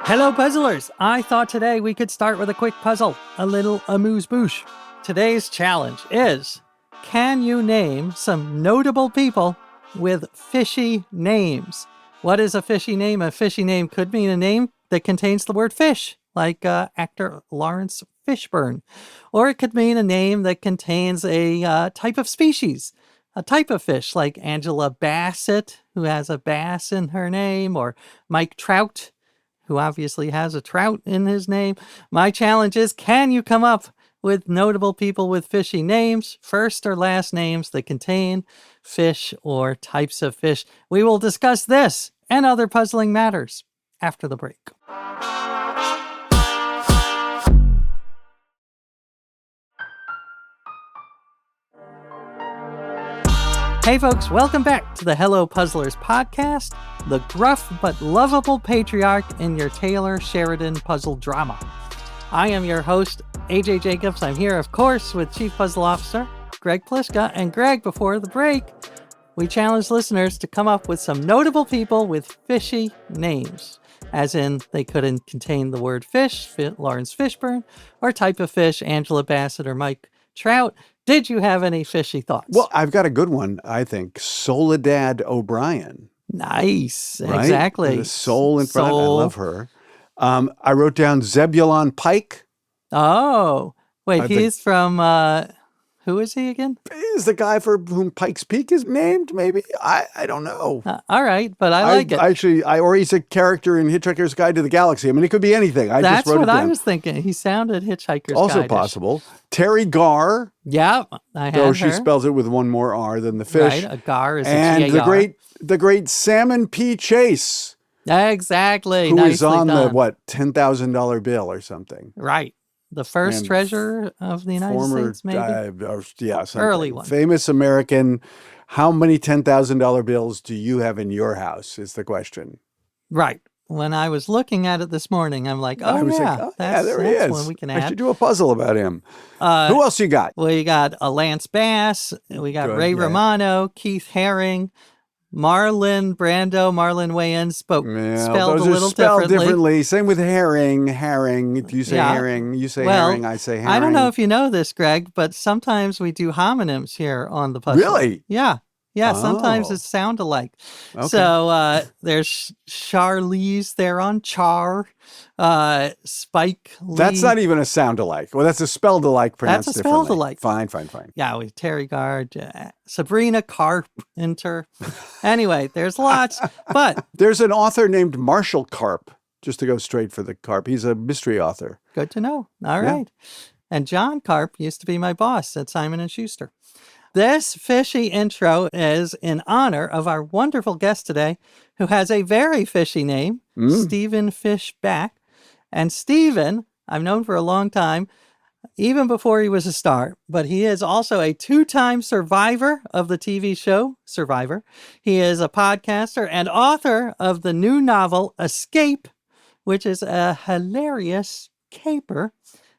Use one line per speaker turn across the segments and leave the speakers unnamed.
Hello, puzzlers! I thought today we could start with a quick puzzle, a little amuse-bouche. Today's challenge is, can you name some notable people with fishy names? What is a fishy name? A fishy name could mean a name that contains the word fish, like actor Lawrence Fishburne. Or it could mean a name that contains a type of species, a type of fish, like Angela Bassett, who has a bass in her name, or Mike Trout, who obviously has a trout in his name. My challenge is, can you come up with notable people with fishy names, first or last names that contain fish or types of fish? We will discuss this and other puzzling matters after the break. Hey folks, welcome back to the Hello Puzzlers podcast, the gruff but lovable patriarch in your Taylor Sheridan puzzle drama. I am your host, AJ Jacobs. I'm here, of course, with Chief Puzzle Officer Greg Pliska. And Greg, before the break, we challenged listeners to come up with some notable people with fishy names, as in they couldn't contain the word fish, Lawrence Fishburne, or type of fish, Angela Bassett or Mike Trout. Did you have any fishy thoughts?
Well, I've got a good one, I think. Soledad O'Brien.
Nice.
Right?
Exactly.
The soul in front.
Soul.
I love her. I wrote down Zebulon Pike.
Oh, wait, he's from, who is he again?
Is the guy for whom Pikes Peak is named, maybe? I don't know.
All right, but I like it.
Actually, or he's a character in Hitchhiker's Guide to the Galaxy. I mean, it could be anything.
That's
just wrote
what
it down.
I was thinking. He sounded Hitchhiker's
Also
Guide-ish.
possible. Terry Garr.
Yeah, I had
Though
her.
she spells it with one more R than the fish.
Right, a gar is
and
a G-A-R.
the great Salmon P. Chase.
Exactly.
Who is
Nicely
on
done.
the, $10,000 bill or something.
Right. The first
And
treasurer of the United States, maybe?
Something.
Early one.
Famous American. How many $10,000 bills do you have in your house is the question.
Right. When I was looking at it this morning, I'm like,
there he is.
one we can
I
add.
should do a puzzle about him. Who else you got?
We got Lance Bass. We got Ray Romano, Keith Haring, Marlon Wayans, but spelled
those
a little
are spelled
differently.
Same with herring. If you say herring, you say herring, I say herring.
I don't know if you know this, Greg, but sometimes we do homonyms here on the puzzle.
Really?
Yeah. Yeah, sometimes
Oh.
it sound alike.
Okay.
So there's Charlize there on Char, Spike Lee.
That's not even a sound alike. Well, that's a spelled alike pronounced
That's a
differently.
spelled alike.
Fine.
Yeah, with Terry Gard, Sabrina Carpenter. Anyway, there's lots, but
There's an author named Marshall Karp, just to go straight for the Karp. He's a mystery author.
good to know. All right. And John Karp used to be my boss at Simon & Schuster. This fishy intro is in honor of our wonderful guest today, who has a very fishy name, Stephen Fishbach. And Stephen, I've known for a long time, even before he was a star, but he is also a two-time survivor of the TV show Survivor. He is a podcaster and author of the new novel Escape, which is a hilarious caper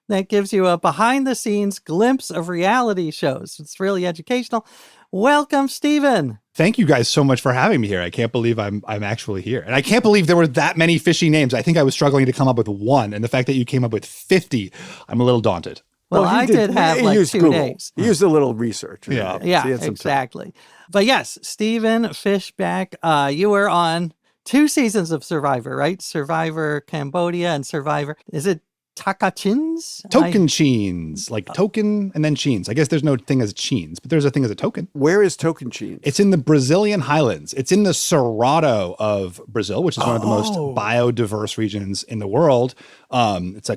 that gives you a behind-the-scenes glimpse of reality shows. It's really educational. Welcome, Stephen.
Thank you guys so much for having me here. I can't believe I'm actually here. And I can't believe there were that many fishy names. I think I was struggling to come up with one. And the fact that you came up with 50, I'm a little daunted.
Well, I did have
he
like
used
2
Google.
days.
He used a little research.
Yeah.
So
Yeah,
he had some time.
exactly. But yes, Stephen Fishbach, you were on 2 seasons of Survivor, right? Survivor Cambodia and Survivor. Is it Takachins?
Token cheens, like token and then cheens. I guess there's no thing as cheens, but there's a thing as a token.
Where is Tocantins?
It's in the Brazilian highlands. It's in the Cerrado of Brazil, which is one of the most biodiverse regions in the world. It's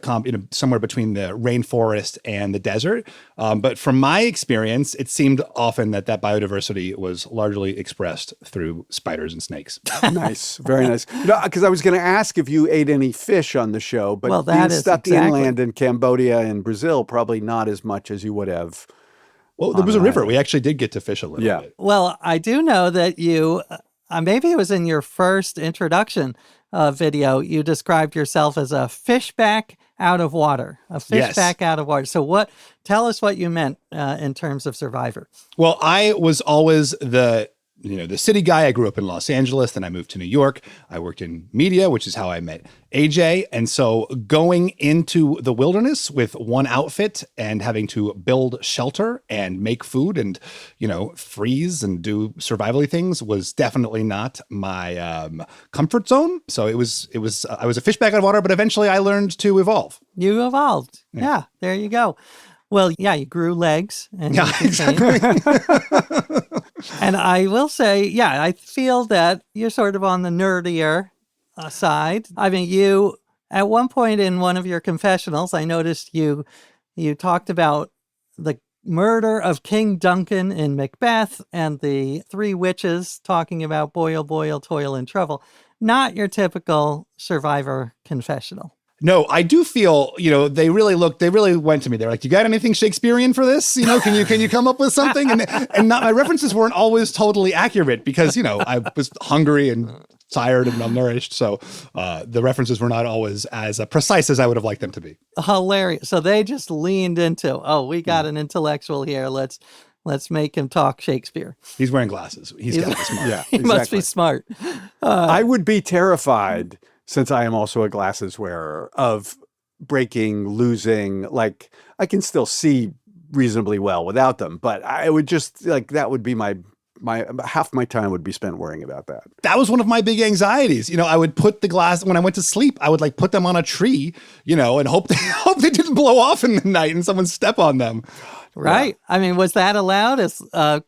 somewhere between the rainforest and the desert. But from my experience, it seemed often that biodiversity was largely expressed through spiders and snakes.
Nice. Very nice. Because I was going to ask if you ate any fish on the show, but
Well,
being
that is
stuck
exactly.
inland in Cambodia and Brazil, probably not as much as you would have.
Well, there was a river. We actually did get to fish a little bit.
Well, I do know that you, maybe it was in your first introduction video, you described yourself as a fishback out of water, back out of water. So tell us what you meant in terms of Survivor.
Well, I was always the the city guy. I grew up in Los Angeles, then I moved to New York. I worked in media, which is how I met AJ. And so going into the wilderness with one outfit and having to build shelter and make food and, freeze and do survivally things was definitely not my comfort zone. So I was a fish back out of water, but eventually I learned to evolve.
You evolved. Yeah, there you go. Well, yeah, you grew legs. And
Yeah, exactly.
And I will say, yeah, I feel that you're sort of on the nerdier side. I mean, you, at one point in one of your confessionals, I noticed you talked about the murder of King Duncan in Macbeth and the three witches talking about boil, boil, toil, and trouble. Not your typical Survivor confessional.
No, I do feel, they really went to me. They're like, you got anything Shakespearean for this? Can you come up with something? And not, my references weren't always totally accurate because, I was hungry and tired and malnourished. So the references were not always as precise as I would have liked them to be.
Hilarious. So they just leaned into, we got an intellectual here. Let's make him talk Shakespeare.
He's wearing glasses. He's got to be smart.
Yeah,
he must be smart.
I would be terrified, since I am also a glasses wearer, of breaking, losing. Like, I can still see reasonably well without them, but I would just, that would be my half my time would be spent worrying about that.
That was one of my big anxieties. I would put the glass, when I went to sleep, I would put them on a tree, and hope they didn't blow off in the night and someone step on them.
Right. Yeah. I mean, was that allowed?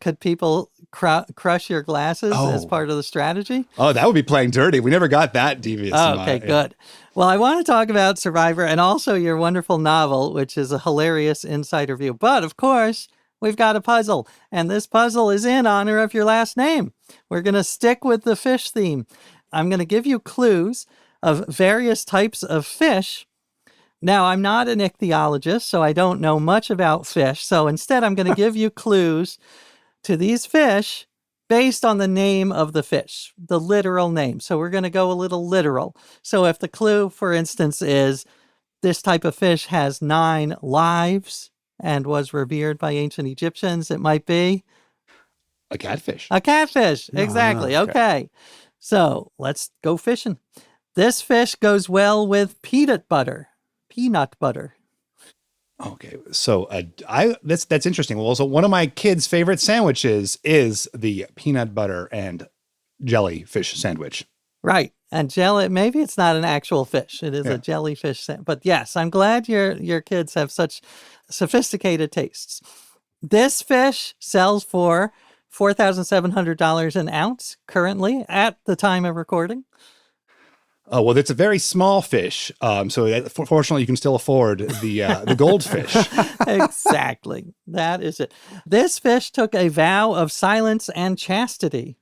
Could people crush your glasses as part of the strategy?
Oh, that would be playing dirty. We never got that devious.
Okay, good. Well, I want to talk about Survivor and also your wonderful novel, which is a hilarious insider view. But of course, we've got a puzzle, and this puzzle is in honor of your last name. We're going to stick with the fish theme. I'm going to give you clues of various types of fish. Now, I'm not an ichthyologist, so I don't know much about fish. So instead, I'm going to give you clues to these fish based on the name of the fish, the literal name. So we're going to go a little literal. So if the clue, for instance, is this type of fish has 9 lives and was revered by ancient Egyptians, it might be
a catfish.
A catfish, exactly. Okay. So let's go fishing. This fish goes well with peanut butter.
Okay, so that's interesting. Well, so one of my kids' favorite sandwiches is the peanut butter and jellyfish sandwich.
Right, and maybe it's not an actual fish; it is a jellyfish sandwich. But yes, I'm glad your kids have such sophisticated tastes. This fish sells for $4,700 an ounce currently at the time of recording.
Oh, well, it's a very small fish. So fortunately, you can still afford the goldfish.
Exactly. That is it. This fish took a vow of silence and chastity.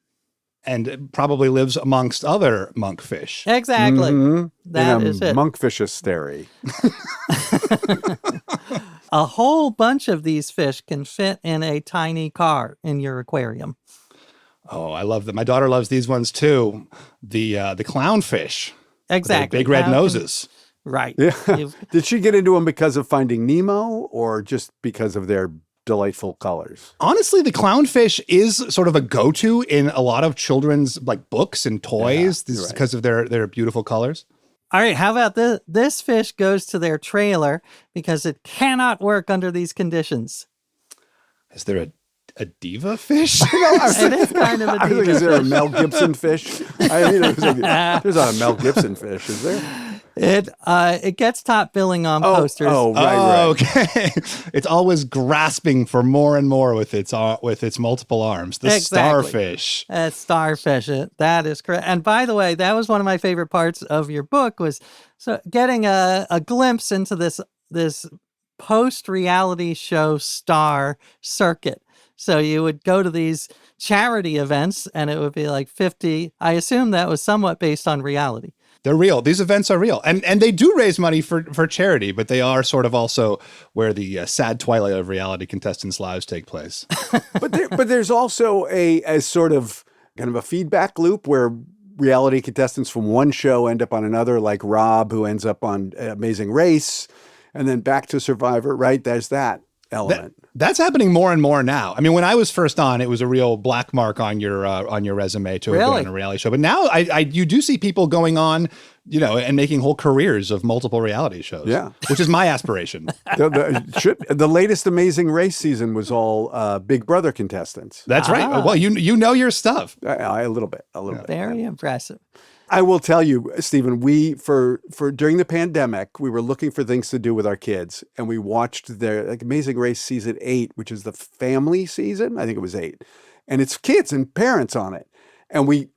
And it probably lives amongst other monkfish.
Exactly.
Mm-hmm.
That is it.
Monkfishistery.
A whole bunch of these fish can fit in a tiny car in your aquarium.
Oh, I love them. My daughter loves these ones too. The clownfish.
Exactly.
Big red noses.
Right.
Yeah. Did she get into them because of Finding Nemo or just because of their delightful colors?
Honestly, the clownfish is sort of a go-to in a lot of children's books and toys because of their beautiful colors.
All right. How about this? This fish goes to their trailer because it cannot work under these conditions.
Is there a diva fish?
It is kind of a diva
I think, is there a Mel Gibson fish? There's not a Mel Gibson fish, is there?
It gets top billing on posters.
Oh, right.
Okay. It's always grasping for more and more with its multiple arms. The starfish.
Starfish. That is correct. And by the way, that was one of my favorite parts of your book was getting a glimpse into this post-reality show star circuit. So you would go to these charity events and it would be like 50. I assume that was somewhat based on reality.
They're real. These events are real. And they do raise money for charity, but they are sort of also where the sad twilight of reality contestants' lives take place.
But there's also a sort of kind of a feedback loop where reality contestants from one show end up on another, like Rob, who ends up on Amazing Race, and then back to Survivor, right? There's that. element.
That's happening more and more now. I mean, when I was first on, it was a real black mark on your resume to have been on a reality show. But now you do see people going on, and making whole careers of multiple reality shows.
Yeah.
Which is my aspiration.
The latest Amazing Race season was all Big Brother contestants.
That's right. Well, you know your stuff.
A little bit.
Very impressive.
I will tell you, Stephen, we for during the pandemic, we were looking for things to do with our kids, and we watched their Amazing Race season 8, which is the family season. I think it was 8, and it's kids and parents on it, and we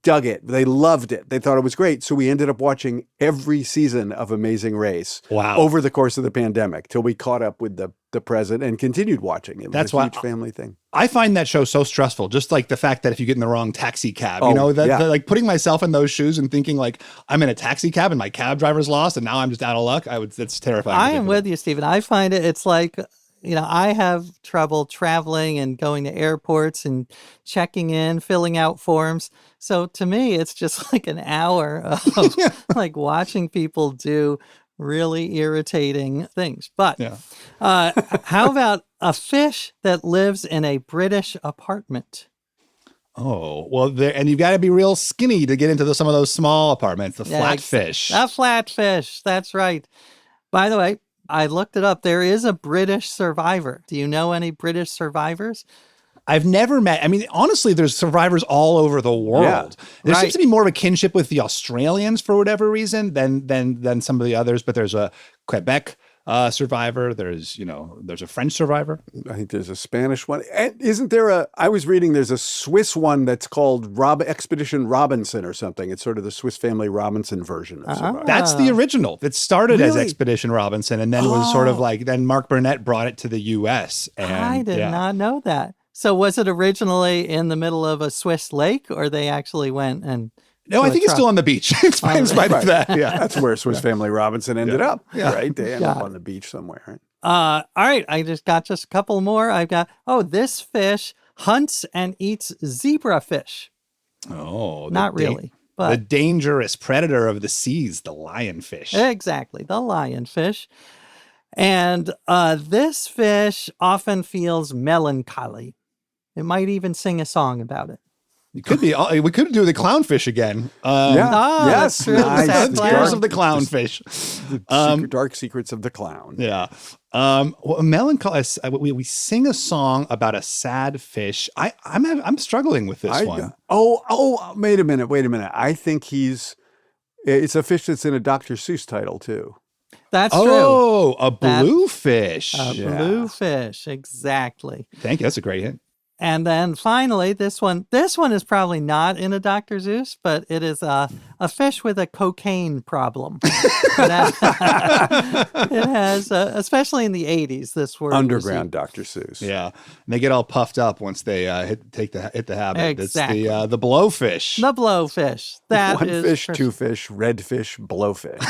dug it. They loved it. They thought it was great. So we ended up watching every season of Amazing Race.
Wow.
Over the course of the pandemic till we caught up with the present and continued watching. It was a huge family thing.
I find that show so stressful. Just like the fact that if you get in the wrong taxi cab, like putting myself in those shoes and thinking like I'm in a taxi cab and my cab driver's lost and now I'm just out of luck. It's terrifying.
I am with you, Stephen. I find it's like, I have trouble traveling and going to airports and checking in, filling out forms. So to me, it's just like an hour of like watching people do really irritating things. But how about a fish that lives in a British apartment?
Oh, well, and you've got to be real skinny to get into some of those small apartments, the flatfish.
A flatfish, that's right. By the way, I looked it up. There is a British survivor. Do you know any British survivors?
I've never met. I mean, honestly, there's survivors all over the world. Yeah, there seems to be more of a kinship with the Australians for whatever reason than some of the others. But there's a Quebec survivor. There's a French survivor.
I think there's a Spanish one. And isn't there I was reading there's a Swiss one that's called Expedition Robinson or something. It's sort of the Swiss Family Robinson version of Survivor.
That's the original. It started as Expedition Robinson and then was sort of like, then Mark Burnett brought it to the U.S. And,
I did not know that. So was it originally in the middle of a Swiss lake or they actually went and...
No, I think it's still on the beach. It's fine by that. Yeah,
that's where Swiss Family Robinson ended up. Yeah. Right, they ended up on the beach somewhere. Right?
All right, I just got a couple more. I've got this fish hunts and eats zebrafish.
Oh,
not really, but
the dangerous predator of the seas, the lionfish.
Exactly, the lionfish. And this fish often feels melancholy. It might even sing a song about it.
It could be. We could do the clownfish again.
Yes.
Nice. Scars of the clownfish.
Dark secrets of the clown.
Yeah. Well, melancholy. We sing a song about a sad fish. I'm struggling with this one.
Wait a minute. I think it's a fish that's in a Dr. Seuss title too.
That's true.
Oh, a bluefish.
Bluefish, exactly.
Thank you. That's a great hint.
And then finally, this one is probably not in a Dr. Seuss, but it is a fish with a cocaine problem. It has, especially in the 80s, this word.
Underground Dr. Seuss.
Yeah. And they get all puffed up once they hit the habit.
Exactly.
It's the blowfish.
The blowfish. That
One fish, two fish, red fish, blowfish.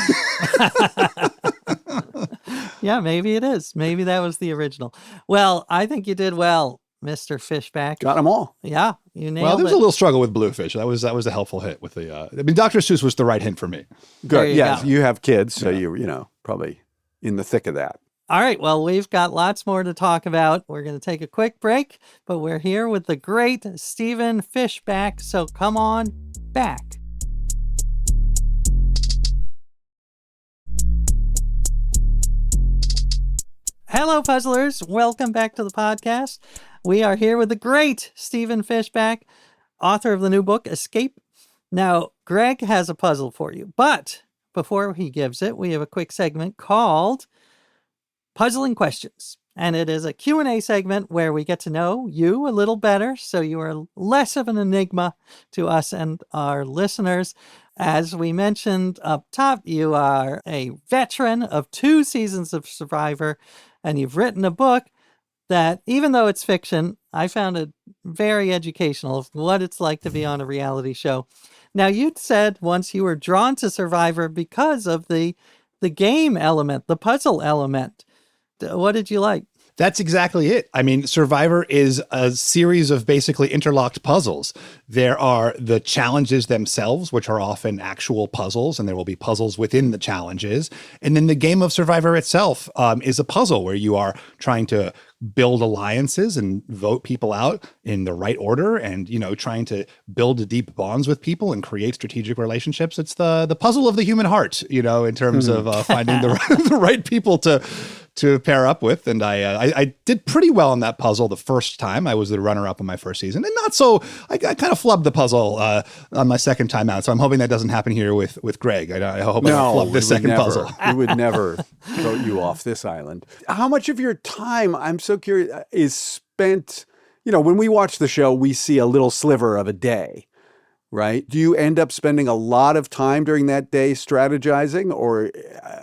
Yeah, maybe it is. Maybe that was the original. Well, I think you did well, Mr. Fishbach.
Got them all.
Yeah, you nailed it.
Well, there was a little struggle with bluefish. That was a helpful hit with the. Dr. Seuss was the right hint for me.
Good. Yes, you have kids, so you probably in the thick of that.
All right. Well, we've got lots more to talk about. We're going to take a quick break, but we're here with the great Stephen Fishbach. So come on back. Hello, puzzlers. Welcome back to the podcast. We are here with the great Stephen Fishbach, author of the new book, Escape. Now, Greg has a puzzle for you, but before he gives it, we have a quick segment called Puzzling Questions. And it is a Q&A segment where we get to know you a little better, so you are less of an enigma to us and our listeners. As we mentioned up top, you are a veteran of 2 seasons of Survivor, and you've written a book that, even though it's fiction, I found it very educational of what it's like to be on a reality show. Now, you'd said once you were drawn to Survivor because of the game element, the puzzle element. What did you like?
That's exactly it. I mean, Survivor is a series of basically interlocked puzzles. There are the challenges themselves, which are often actual puzzles, and there will be puzzles within the challenges. And then the game of Survivor itself is a puzzle where you are trying to build alliances and vote people out in the right order, and, you know, trying to build deep bonds with people and create strategic relationships. It's the puzzle of the human heart, you know, in terms of finding the right people to pair up with. And I did pretty well in that puzzle the first time. I was the runner-up on my first season, and not so, I kind of flubbed the puzzle on my second time out. So I'm hoping that doesn't happen here with Greg. I hope I don't flub this second puzzle.
We would never vote you off this island. How much of your time, I'm so curious, is spent, you know, when we watch the show, we see a little sliver of a day, right? Do you end up spending a lot of time during that day strategizing, or,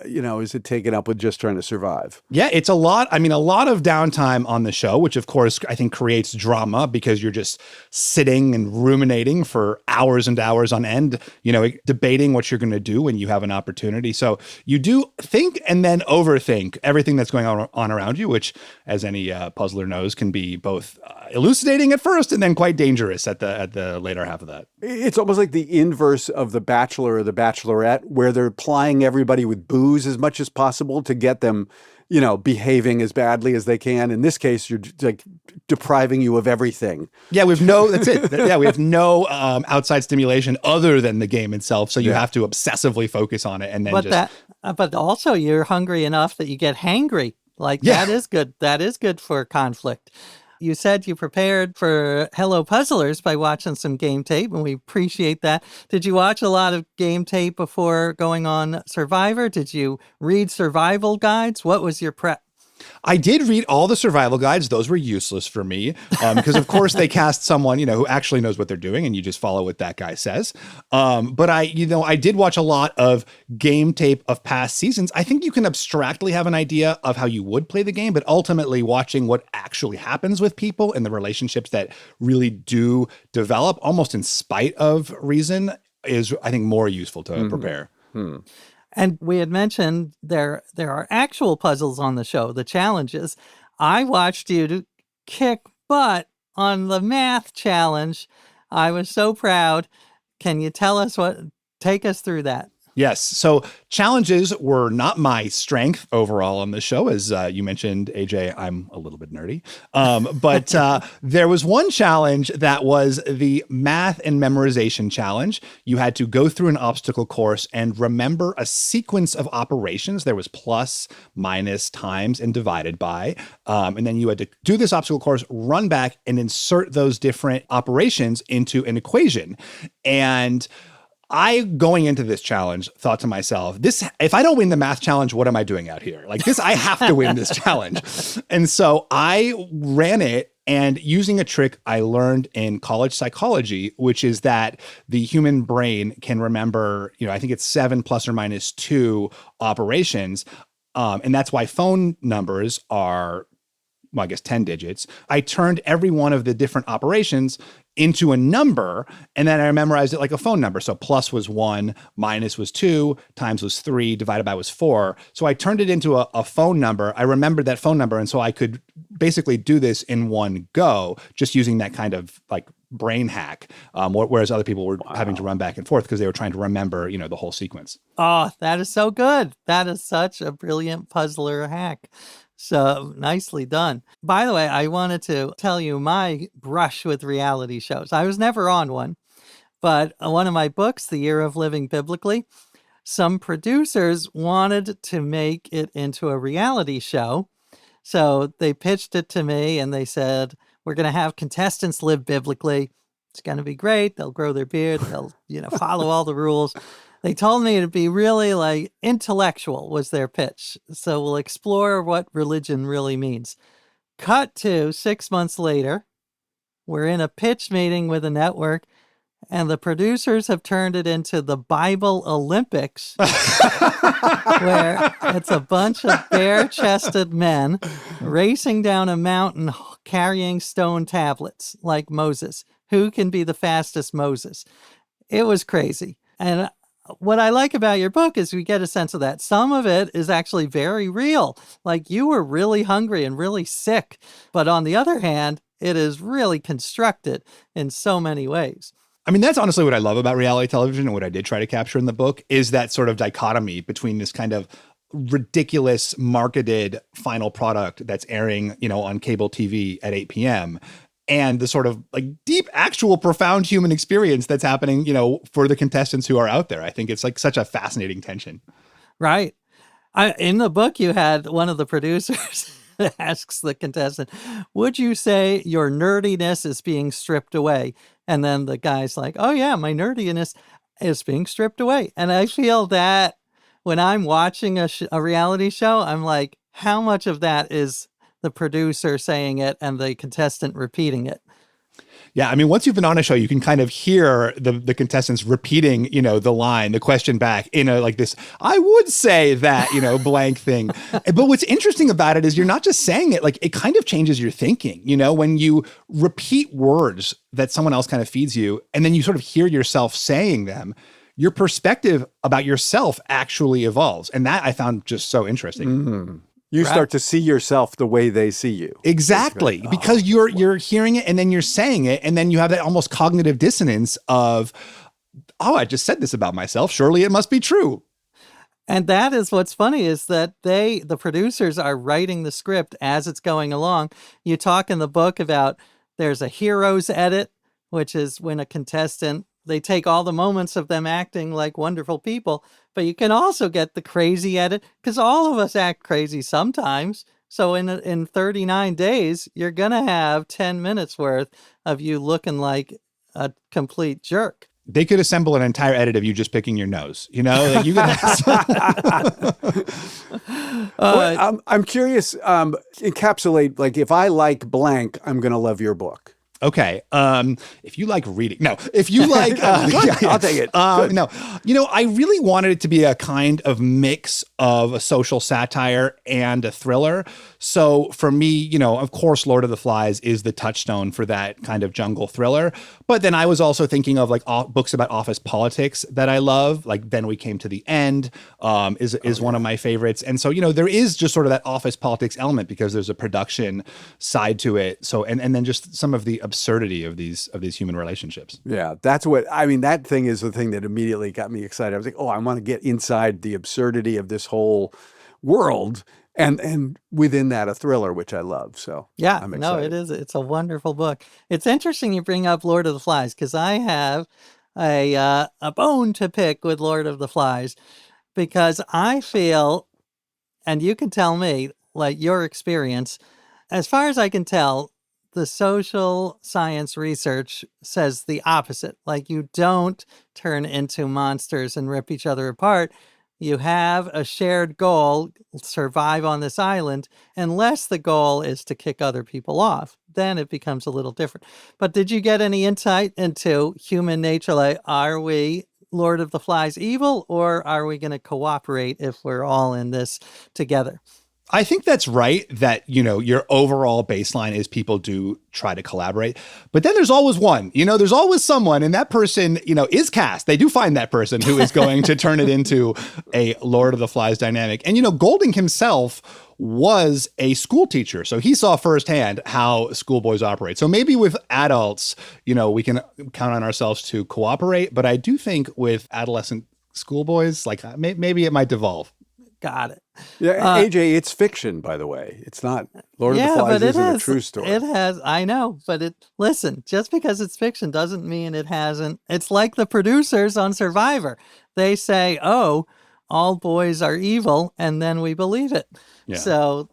you know, is it taken up with just trying to survive?
Yeah, it's a lot. I mean, a lot of downtime on the show, which of course I think creates drama because you're just sitting and ruminating for hours and hours on end, you know, debating what you're going to do when you have an opportunity. So you do think and then overthink everything that's going on around you, which, as any puzzler knows, can be both elucidating at first and then quite dangerous at the later half of that.
It's almost like the inverse of The Bachelor or The Bachelorette, where they're plying everybody with booze as much as possible to get them, you know, behaving as badly as they can. In this case, you're like depriving you of everything.
Yeah, that's it. Yeah, we have no outside stimulation other than the game itself. So you have to obsessively focus on it. And then
but also you're hungry enough that you get hangry. Like that is good. That is good for conflict. You said you prepared for Hello Puzzlers by watching some game tape, and we appreciate that. Did you watch a lot of game tape before going on Survivor? Did you read survival guides? What was your prep?
I did read all the survival guides. Those were useless for me because, of course, they cast someone, you know, who actually knows what they're doing, and you just follow what that guy says. But I did watch a lot of game tape of past seasons. I think you can abstractly have an idea of how you would play the game, but ultimately watching what actually happens with people and the relationships that really do develop almost in spite of reason is, I think, more useful to prepare.
And we had mentioned there are actual puzzles on the show, the challenges. I watched you kick butt on the math challenge. I was so proud. Can you tell us take us through that?
Yes. So challenges were not my strength overall on the show. As you mentioned, AJ, I'm a little bit nerdy. But there was one challenge that was the math and memorization challenge. You had to go through an obstacle course and remember a sequence of operations. There was plus, minus, times, and divided by. And then you had to do this obstacle course, run back, and insert those different operations into an equation. And I, going into this challenge, thought to myself, if I don't win the math challenge, what am I doing out here? Like this, I have to win this challenge. And so I ran it, and using a trick I learned in college psychology, which is that the human brain can remember, you know, I think it's 7 plus or minus 2 operations. And that's why phone numbers are, well, I guess 10 digits. I turned every one of the different operations into a number, and then I memorized it like a phone number. So plus was 1, minus was 2, times was 3, divided by was 4. So I turned it into a phone number. I remembered that phone number, and so I could basically do this in one go, just using that kind of like brain hack, whereas other people were having to run back and forth because they were trying to remember, you know, the whole sequence.
Oh, that is so good. That is such a brilliant puzzler hack. So nicely done. By the way, I wanted to tell you my brush with reality shows. I was never on one, but one of my books, The Year of Living Biblically, some producers wanted to make it into a reality show. So they pitched it to me and they said, we're going to have contestants live biblically. It's going to be great. They'll grow their beard. They'll, follow all the rules. They told me to be really like intellectual was their pitch. So we'll explore what religion really means. Cut to 6 months later, we're in a pitch meeting with a network, and the producers have turned it into the Bible Olympics, where it's a bunch of bare-chested men racing down a mountain carrying stone tablets like Moses. Who can be the fastest Moses? It was crazy. And what I like about your book is we get a sense of that. Some of it is actually very real. Like you were really hungry and really sick. But on the other hand, it is really constructed in so many ways.
I mean, that's honestly what I love about reality television and what I did try to capture in the book is that sort of dichotomy between this kind of ridiculous marketed final product that's airing, on cable TV at 8 p.m. and the sort of like deep, actual, profound human experience that's happening, for the contestants who are out there. I think it's like such a fascinating tension.
Right. In the book, you had one of the producers asks the contestant, would you say your nerdiness is being stripped away? And then the guy's like, oh yeah, my nerdiness is being stripped away. And I feel that when I'm watching a reality show, I'm like, how much of that is the producer saying it and the contestant repeating it?
Yeah, I mean, once you've been on a show, you can kind of hear the contestants repeating, the line, the question back in like this, I would say that, blank thing. But what's interesting about it is you're not just saying it, like it kind of changes your thinking, when you repeat words that someone else kind of feeds you, and then you sort of hear yourself saying them, your perspective about yourself actually evolves. And that I found just so interesting.
Mm-hmm. You start to see yourself the way they see you.
Exactly. Because you're hearing it and then you're saying it. And then you have that almost cognitive dissonance of, I just said this about myself. Surely it must be true.
And that is what's funny is that the producers are writing the script as it's going along. You talk in the book about there's a hero's edit, which is when a contestant, they take all the moments of them acting like wonderful people, but you can also get the crazy edit because all of us act crazy sometimes. So in 39 days, you're going to have 10 minutes worth of you looking like a complete jerk.
They could assemble an entire edit of you just picking your nose, like you could
well, I'm curious, encapsulate, like if I like blank, I'm going to love your book.
Okay. If you like reading, no, if you like,
I'll take it.
No, I really wanted it to be a kind of mix of a social satire and a thriller. So for me, of course, Lord of the Flies is the touchstone for that kind of jungle thriller. But then I was also thinking of like books about office politics that I love, like Then We Came to the End, is one of my favorites. And so, there is just sort of that office politics element because there's a production side to it. So, and then just some of the absurdity of these human relationships.
Yeah, that's what I mean. That thing is the thing that immediately got me excited. I was like, oh, I want to get inside the absurdity of this whole world, and within that, a thriller, which I love. So
yeah,
I'm
no,
excited.
it is. It's a wonderful book. It's interesting you bring up Lord of the Flies because I have a bone to pick with Lord of the Flies because I feel, and you can tell me like your experience, as far as I can tell. The social science research says the opposite. Like you don't turn into monsters and rip each other apart. You have a shared goal, survive on this island, unless the goal is to kick other people off. Then it becomes a little different. But did you get any insight into human nature? Like, are we Lord of the Flies evil, or are we going to cooperate if we're all in this together?
I think that's right that, your overall baseline is people do try to collaborate. But then there's always one, there's always someone, and that person, is cast. They do find that person who is going to turn it into a Lord of the Flies dynamic. And, Golding himself was a school teacher. So he saw firsthand how schoolboys operate. So maybe with adults, we can count on ourselves to cooperate. But I do think with adolescent schoolboys, like maybe it might devolve.
Got it.
Yeah, AJ, it's fiction, by the way. It's not Lord of the Flies isn't a true story.
It has, I know, but listen, just because it's fiction doesn't mean it hasn't. It's like the producers on Survivor. They say, oh, all boys are evil, and then we believe it. Yeah. So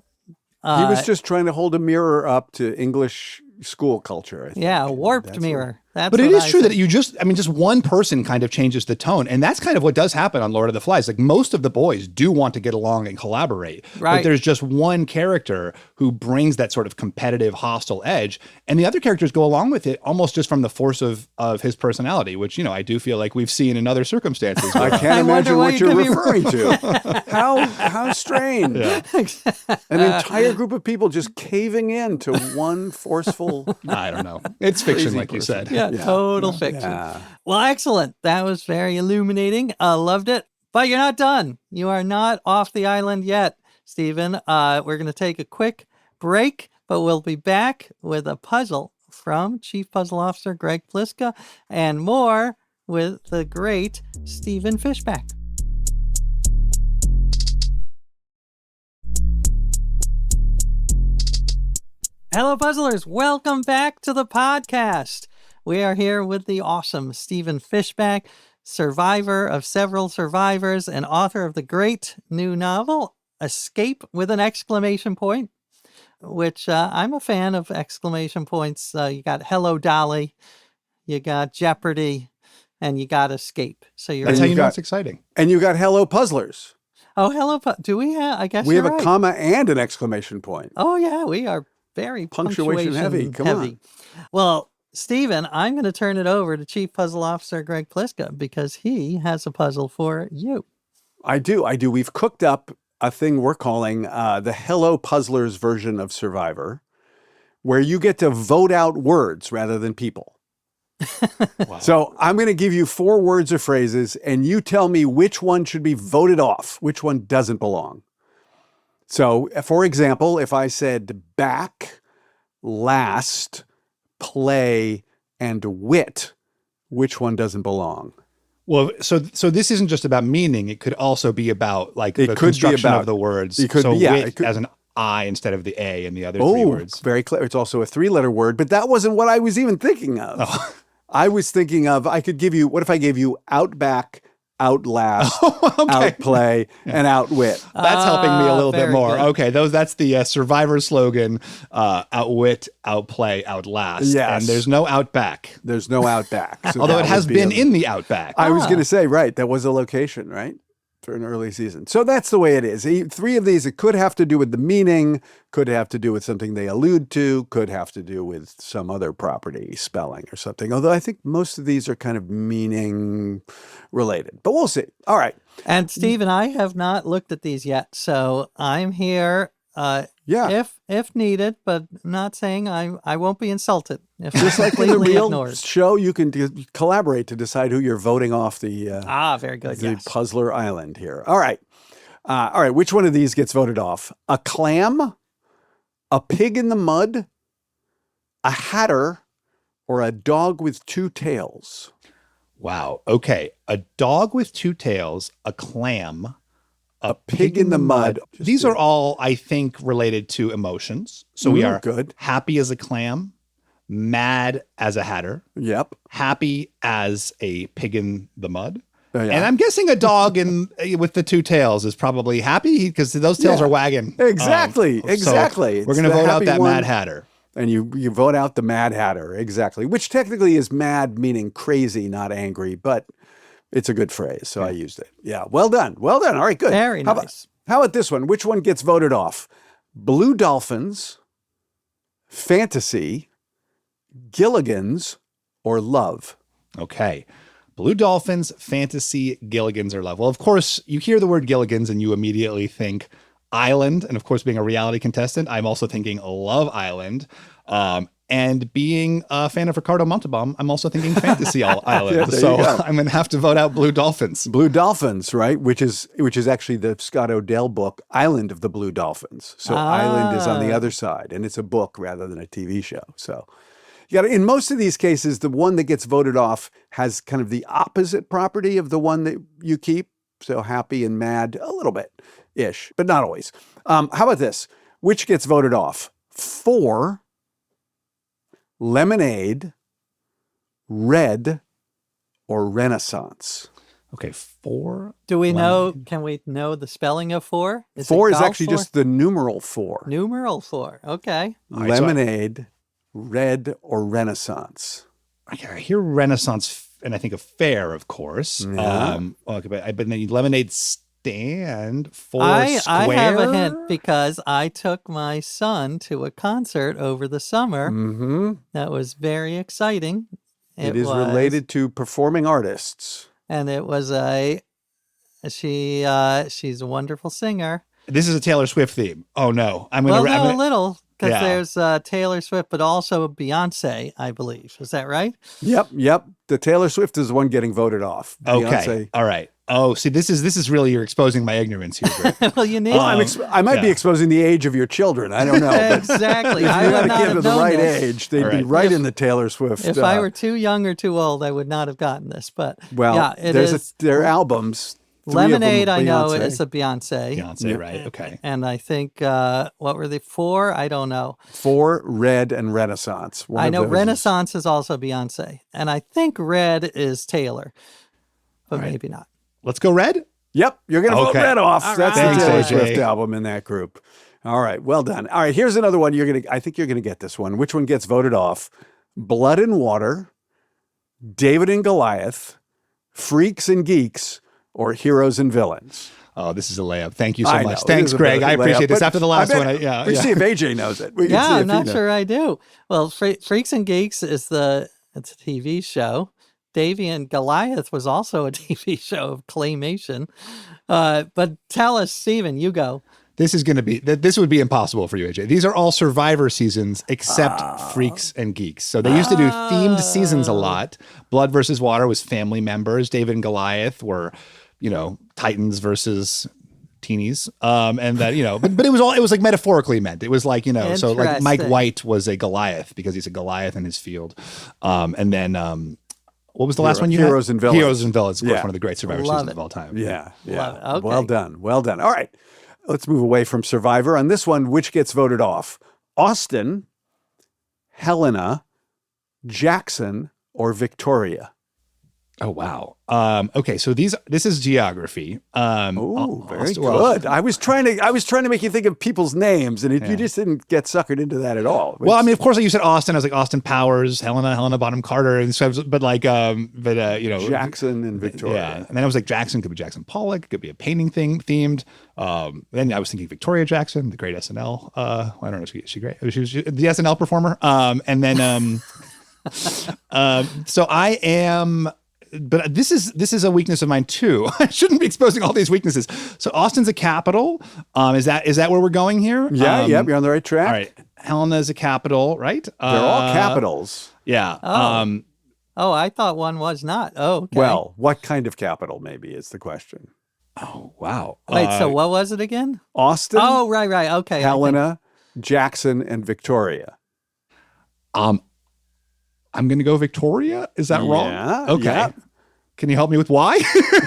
he was just trying to hold a mirror up to English school culture, I think.
Yeah, warped mirror.
But it is true that just one person kind of changes the tone. And that's kind of what does happen on Lord of the Flies. Like most of the boys do want to get along and collaborate. Right. But there's just one character who brings that sort of competitive, hostile edge. And the other characters go along with it almost just from the force of his personality, which, I do feel like we've seen in other circumstances.
I can't imagine what you're referring to. How strange. Yeah. An entire group of people just caving in to one forceful.
I don't know. It's fiction, like
person.
you said.
Yeah. Yeah, total fiction.
Yeah.
Well, excellent. That was very illuminating. Loved it. But you're not done. You are not off the island yet, Stephen. We're going to take a quick break, but we'll be back with a puzzle from Chief Puzzle Officer Greg Pliska and more with the great Stephen Fishbach. Hello, puzzlers. Welcome back to the podcast. We are here with the awesome Stephen Fishbach, survivor of several survivors and author of the great new novel, Escape with an exclamation point, which I'm a fan of exclamation points. You got Hello, Dolly, you got Jeopardy, and you got Escape. So
That's how you know it's exciting.
And you got Hello Puzzlers.
Oh, hello. Do we have? I guess
We have
you're
a
right.
comma and an exclamation point.
Oh, yeah, we are very punctuation
heavy. Come on.
Well, Stephen, I'm going to turn it over to Chief Puzzle Officer Greg Pliska because he has a puzzle for you.
I do. We've cooked up a thing we're calling the Hello Puzzlers version of Survivor, where you get to vote out words rather than people. Wow. So I'm going to give you 4 words or phrases, and you tell me which one should be voted off, which one doesn't belong. So, for example, if I said back, last, play, and wit, which one doesn't belong?
Well, so this isn't just about meaning. It could also be about like
It
the
could be
construction
about-
of the words.
it could
so
be, yeah,
wit
it could-
as an I instead of the A in the other 3
Oh,
words.
very clever. It's also a 3-letter word, but that wasn't what I was even thinking of.
Oh.
I was thinking of, I could give you, what if I gave you outback, outlast,
Okay.
outplay, and outwit?
That's helping me a little bit
very
more.
good.
Okay, that's the Survivor slogan: outwit, outplay, outlast.
Yes.
And there's no outback,
There's no outback. So
although
that
it has
would be
been
a-
in the outback.
I was going to say, right, that was a location, right? For an early season. So that's the way it is. 3 of these, it could have to do with the meaning, could have to do with something they allude to, could have to do with some other property, spelling or something. Although I think most of these are kind of meaning related, but we'll see. All right.
And Stephen, I have not looked at these yet, so I'm here
Yeah.
if needed, but not saying I won't be insulted if
Just like in the
completely
real
ignored.
show, you can collaborate to decide who you're voting off the
Very good.
the
Yes.
Puzzler Island here. All right. Which one of these gets voted off? A clam, a pig in the mud, a hatter, or a dog with 2 tails?
Wow. Okay. A dog with 2 tails, a clam, a
pig in the mud.
These are all, I think, related to emotions. So we are
good.
happy as a clam, mad as a hatter,
Yep.
happy as a pig in the mud.
Yeah.
And I'm guessing a dog with the 2 tails is probably happy because those tails
Yeah.
are wagging.
Exactly.
So
Exactly.
we're
It's
going to
the
vote out
happy
that
one.
Mad Hatter.
And you vote out the Mad Hatter. Exactly. Which technically is mad, meaning crazy, not angry, but it's a good phrase. So I used it. Yeah. Well done. Well done. All right. Good.
Very nice.
How about this one? Which one gets voted off? Blue Dolphins, Fantasy, Gilligan's, or Love?
Okay. Blue Dolphins, Fantasy, Gilligan's, or Love. Well, of course, you hear the word Gilligan's and you immediately think Island. And of course, being a reality contestant, I'm also thinking Love Island. And being a fan of Ricardo Montalban, I'm also thinking Fantasy Island.
Yeah, there
So
you go.
I'm going to have to vote out Blue Dolphins.
Blue Dolphins, right? Which is actually the Scott Odell book, Island of the Blue Dolphins. So Island is on the other side, and it's a book rather than a TV show. So you got in most of these cases, the one that gets voted off has kind of the opposite property of the one that you keep. So happy and mad, a little bit ish, but not always. How about this? Which gets voted off? 4, lemonade, red, or Renaissance?
Okay, 4.
Do we know? Can we know the spelling of 4?
4 is actually just the numeral 4.
numeral 4. Okay.
right, so
Lemonade, red, or Renaissance?
I hear Renaissance, and I think of fair, of course.
Yeah.
Okay, but then lemonade stand for
I
square.
have a hint because I took my son to a concert over the summer.
Mm-hmm.
That was very exciting.
It is related to performing artists.
And it was she's a wonderful singer.
This is a Taylor Swift theme. Oh no, I'm
Well,
gonna.
no, a little. Because there's Taylor Swift, but also Beyonce, I believe. Is that right?
Yep. The Taylor Swift is the one getting voted off.
Okay.
Beyonce.
All right. Oh, see, this is really, you're exposing my ignorance here, Greg.
Well, you need.
I might be exposing the age of your children. I don't know. But
exactly.
if
I
you
would
had a
not
kid
have
of the
known
right
this.
age, they'd be right in the Taylor Swift.
If I were too young or too old, I would not have gotten this. But
their albums.
Lemonade, I know, is a Beyonce.
Beyonce, right? Okay.
And I think, what were they, 4? I don't know.
4, Red, and Renaissance.
I know Renaissance is also Beyonce. And I think Red is Taylor, but maybe not.
Let's go Red?
Yep, you're going to vote Red off.
All
That's
right.
the Taylor
Thanks,
Swift
AJ.
album in that group. All right, well done. All right, here's another one. I think you're going to get this one. Which one gets voted off? Blood and Water, David and Goliath, Freaks and Geeks, or Heroes and Villains.
Oh, this is a layup. Thank you so
I
much.
know,
Thanks,
it is a
Greg.
bit of
I
a
appreciate
layup,
this.
but
After the last
I
one,
bet- we see if AJ knows it. We can
Yeah,
see if
I'm not
he knows.
sure I do. Well, Freaks and Geeks it's a TV show. Davy and Goliath was also a TV show of claymation. But tell us, Stephen, you go.
This would be impossible for you, AJ. These are all Survivor seasons except Freaks and Geeks. So they used to do themed seasons a lot. Blood versus Water was family members. David and Goliath were, Titans versus teenies. And that, but it was like metaphorically meant. It was like, so like Mike
Interesting.
White was a Goliath because he's a Goliath in his field. And then, what was the last one you
Heroes
had?
and Villains.
Heroes and Villains, of course,
Yeah.
one of the great Survivor
Love
seasons
it.
of all time.
Yeah.
Love it. Okay.
Well done. All right. Let's move away from Survivor. On this one, which gets voted off? Austin, Helena, Jackson, or Victoria?
Oh, wow. Okay, so this is geography.
Oh, very good. I was trying to make you think of people's names, and you just didn't get suckered into that at all.
Well, I mean, of course, like you said Austin. I was like Austin Powers, Helena Bonham Carter, and so, but
Jackson and Victoria.
Yeah, and then I was like Jackson could be Jackson Pollock, could be a painting thing themed. Then I was thinking Victoria Jackson, the great SNL. I don't know, is she great? She was the SNL performer. And then so I am. But this is a weakness of mine too. I shouldn't be exposing all these weaknesses. So Austin's a capital. Is that where we're going here?
Yeah, you're on the right track.
All right. Helena is a capital, right?
They're all capitals.
Yeah.
Oh, I thought one was not. Oh, okay.
Well, what kind of capital maybe is the question.
Oh, wow.
Wait, so what was it again?
Austin,
Oh, right. Okay.
Helena, Jackson, and Victoria.
I'm going to go Victoria. Is that wrong?
Yeah.
Okay.
Yeah.
Can you help me with why?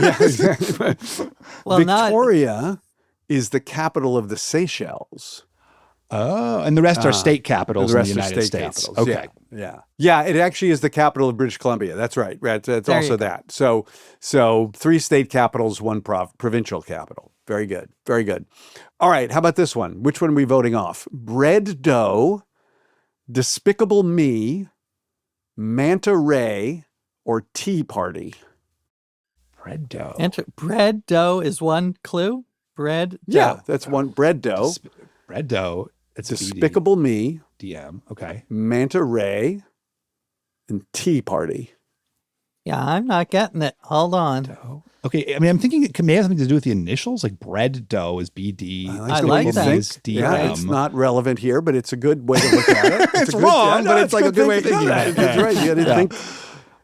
Yeah, exactly.
Well,
Victoria is the capital of the Seychelles.
Oh, and the rest are state capitals
The
in
rest
the
are
United
state
States.
capitals.
Okay.
Yeah. It actually is the capital of British Columbia. That's right. It's
There
also
you go.
that. So 3 state capitals, 1 provincial capital. Very good. Very good. All right. How about this one? Which one are we voting off? Bread Dough, Despicable Me, Manta Ray, or Tea Party?
Bread dough.
Bread dough is one clue. Bread dough.
Yeah, that's one. Bread Dough,
Bread dough. It's
Despicable Me,
DM. Okay.
Manta Ray, and Tea Party.
Yeah, I'm not getting it. Hold on.
Dough. Okay. I mean, I'm thinking it may have something to do with the initials. Like bread dough is BD.
I like that.
Is DM.
Yeah, it's not relevant here, but it's a good way to look at it.
It's
a good,
wrong, but
no,
it's like a good way of
thinking
thinking
about
about
it.
it.
That's right. You got to think.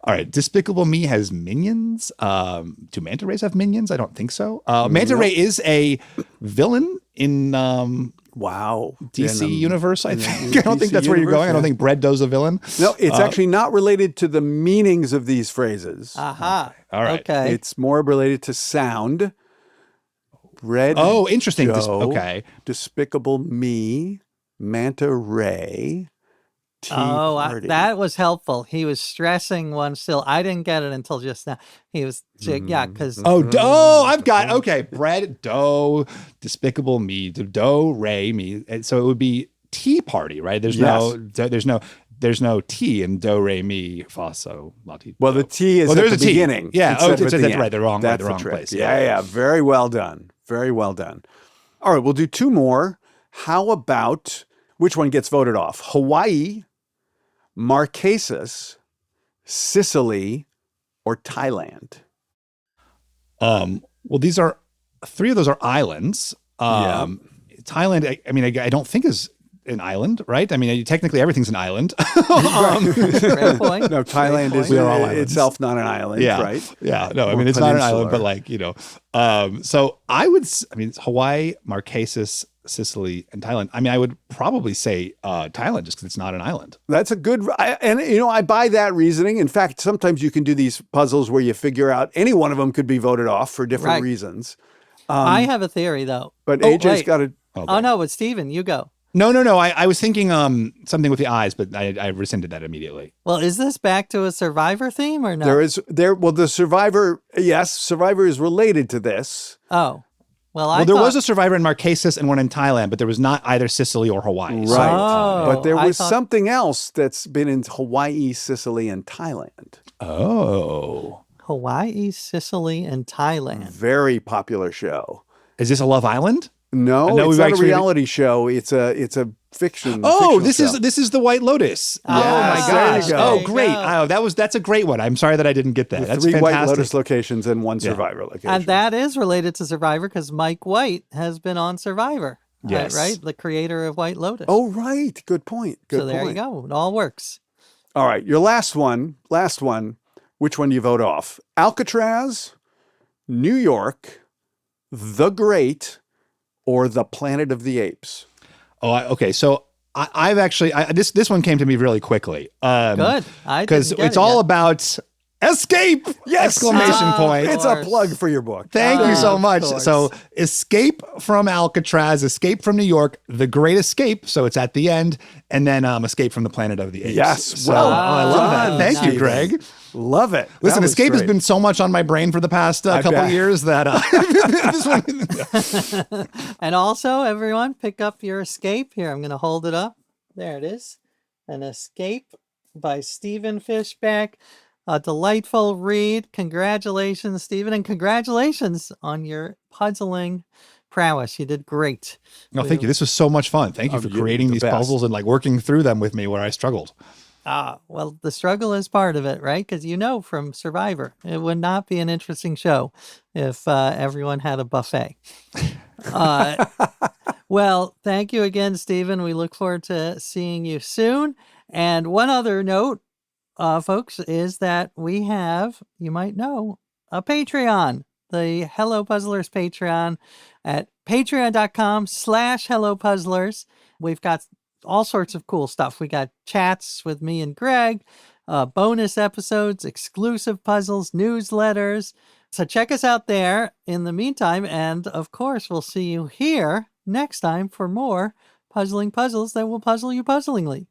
All right. Despicable Me has minions. Do Manta Rays have minions? I don't think so. Manta Ray is a villain in
Wow.
DC
In the-
universe, I
in the
think. I don't think
DC
that's where you're
universe,
going. I don't
yeah.
think Bread Dough's a villain.
No, it's actually not related to the meanings of these phrases.
Aha.
All right.
Okay.
It's more related to sound. Bread.
Oh, interesting.
Dough,
Okay.
Despicable Me, Manta Ray, Tea
Oh,
Party.
that was helpful. He was stressing one still. I didn't get it until just now. He was, yeah, because
I've got, okay. Bread, dough, Despicable Me, dough, Ray, me. And so it would be Tea Party, right? There's no T in do, re, mi, fa, so, la, ti.
Well, the T is at
there's
the
a T.
beginning.
Yeah.
instead of
It's
at the
right.
end.
The wrong
That's the
place.
trick. Yeah. Very well done. Very well done. All right, we'll do 2 more. How about, which one gets voted off? Hawaii, Marquesas, Sicily, or Thailand?
Well, these are 3 of those are islands. Thailand, I don't think is an island, right? I mean, technically everything's an island.
Great point.
No, Thailand is
We are all islands.
itself not an island,
Yeah.
right?
Yeah. No, I
Or
mean, it's not an island, but
peninsular.
so it's Hawaii, Marquesas, Sicily, and Thailand. I mean, I would probably say Thailand just because it's not an island.
That's a good, I buy that reasoning. In fact, sometimes you can do these puzzles where you figure out any one of them could be voted off for different
Right.
reasons.
I have a theory, though.
But
Oh,
AJ's
wait.
got to.
Oh, no, but Stephen, you go.
No. I was thinking something with the eyes, but I rescinded that immediately.
Well, is this back to a Survivor theme or no?
The Survivor, yes, Survivor is related to this.
Oh.
Well, there was a Survivor in Marquesas and one in Thailand, but there was not either Sicily or Hawaii.
Right.
So,
But there
I
was
thought-
something else that's been in Hawaii, Sicily, and Thailand.
oh.
Hawaii, Sicily, and Thailand.
Very popular show.
Is this a Love Island?
No,
No,
it's
we've
not
actually-
a reality show. It's a fiction.
Oh,
fictional show.
this is the White Lotus.
Yes,
oh my
there you
gosh.
go.
Oh,
There you
great.
go.
That's a great one. I'm sorry that I didn't get that.
The
That's
3
fantastic.
White Lotus locations and 1 Survivor location.
And that is related to Survivor because Mike White has been on Survivor.
Yes.
Right? The creator of White Lotus.
Oh, right. Good point. Good
so there
point.
you go. It all works.
All right. Your last one. Which one do you vote off? Alcatraz, New York, The Great, or The Planet of the Apes?
Okay. So I've actually this one came to me really quickly.
Good.
Because it's all about escape!
Yes!
Exclamation point.
It's a
course.
plug for your book.
Thank you so
Of
much.
course.
So, escape from Alcatraz, escape from New York, The Great Escape. So it's at the end, and then escape from the Planet of the Apes.
Yes,
So,
well
I love
done,
that. Thank you,
Stephen.
Greg.
Love it.
Listen,
That was
escape has
great.
been so much on my brain for the past couple
bet.
years that this one.
And also, everyone, pick up your Escape. Here, I'm going to hold it up. There it is. An Escape by Stephen Fishbach. A delightful read. Congratulations, Stephen, and congratulations on your puzzling prowess. You did great.
No, thank you. This was so much fun. Thank you for
you're
creating
the
these
best.
puzzles and working through them with me where I struggled.
Well, the struggle is part of it, right? Because from Survivor, it would not be an interesting show if everyone had a buffet. Well, thank you again, Stephen. We look forward to seeing you soon. And one other note, folks, is that we have, you might know, a Patreon, the Hello Puzzlers Patreon at patreon.com/Hello Puzzlers. We've got all sorts of cool stuff. We got chats with me and Greg, bonus episodes, exclusive puzzles, newsletters. So check us out there in the meantime. And of course, we'll see you here next time for more puzzling puzzles that will puzzle you puzzlingly.